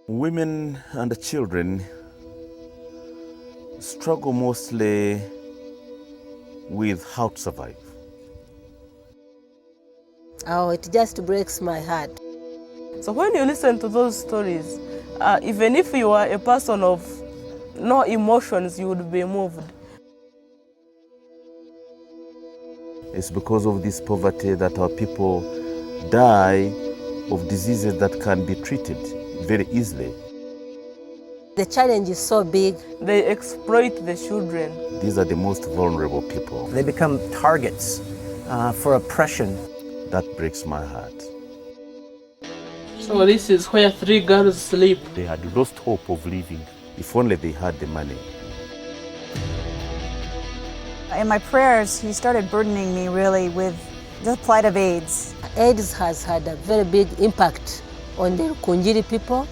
Women and children struggle mostly with how to survive. Oh, it just breaks my heart. So when you listen to those stories, even if you are a person of no emotions, you would be moved. It's because of this poverty that our people die of diseases that can be treated very easily. The challenge is so big. They exploit the children. These are the most vulnerable people. They become targets for oppression. That breaks my heart. So this is where 3 girls sleep. They had lost hope of living if only they had the money. In my prayers, he started burdening me really with the plight of AIDS. AIDS has had a very big impact on the Rukungiri people.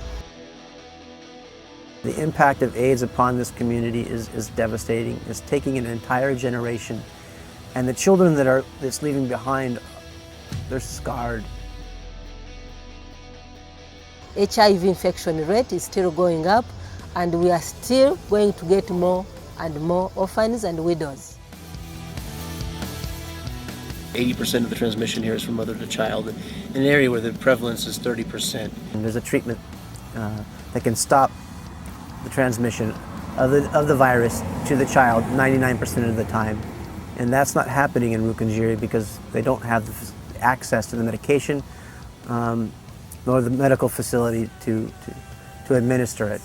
The impact of AIDS upon this community is devastating. It's taking an entire generation. And the children that's leaving behind, they're scarred. HIV infection rate is still going up, and we are still going to get more and more orphans and widows. 80% of the transmission here is from mother to child, in an area where the prevalence is 30%. And there's a treatment that can stop the transmission of the virus to the child 99% of the time. And that's not happening in Rukungiri because they don't have the access to the medication nor the medical facility to administer it.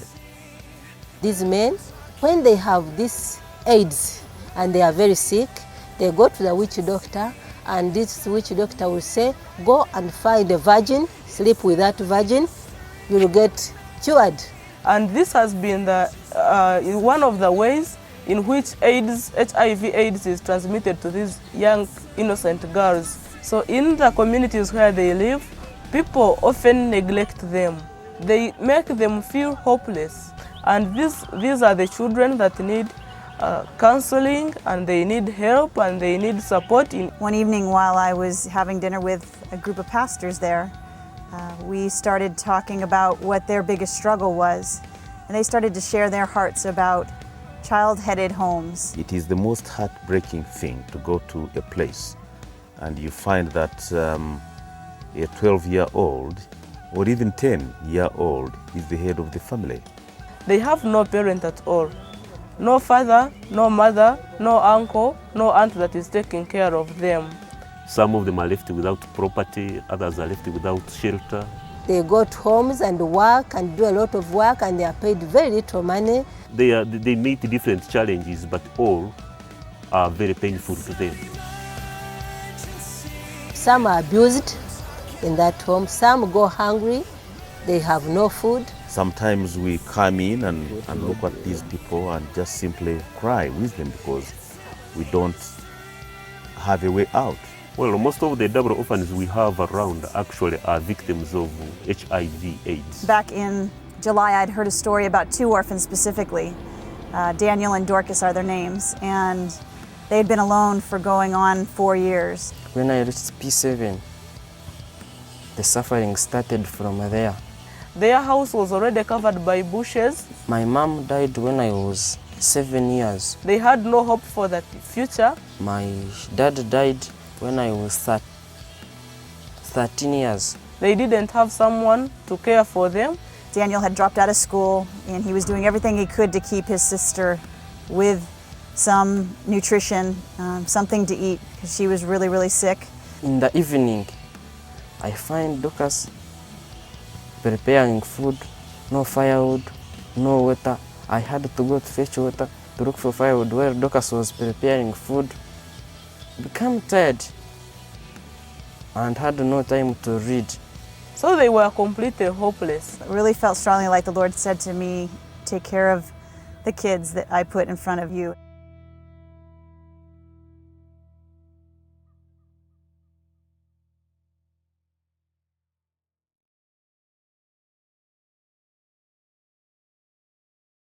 These men, when they have this AIDS and they are very sick, they go to the witch doctor, and this witch doctor will say, go and find a virgin, sleep with that virgin, you will get cured. And this has been one of the ways in which HIV/AIDS is transmitted to these young innocent girls. So in the communities where they live, people often neglect them. They make them feel hopeless. And these are the children that need counseling, and they need help, and they need support. One evening while I was having dinner with a group of pastors there, we started talking about what their biggest struggle was. And they started to share their hearts about child-headed homes. It is the most heartbreaking thing to go to a place and you find that a 12-year-old or even 10-year-old is the head of the family. They have no parent at all. No father, no mother, no uncle, no aunt that is taking care of them. Some of them are left without property, others are left without shelter. They go to homes and work and do a lot of work, and they are paid very little money. They meet different challenges, but all are very painful to them. Some are abused in that home, some go hungry, they have no food. Sometimes we come in and look at these people and just simply cry with them because we don't have a way out. Well, most of the double orphans we have around actually are victims of HIV/AIDS. Back in July, I'd heard a story about 2 orphans specifically. Daniel and Dorcas are their names, and they had been alone for going on 4 years. When I reached P7, the suffering started from there. Their house was already covered by bushes. My mom died when I was 7 years. They had no hope for the future. My dad died when I was 13 years. They didn't have someone to care for them. Daniel had dropped out of school, and he was doing everything he could to keep his sister with some nutrition, something to eat, because she was really, really sick. In the evening, I find Dorcas preparing food, no firewood, no water. I had to go to fetch water to look for firewood where Dorcas was preparing food. Became tired and had no time to read. So they were completely hopeless. I really felt strongly like the Lord said to me, take care of the kids that I put in front of you.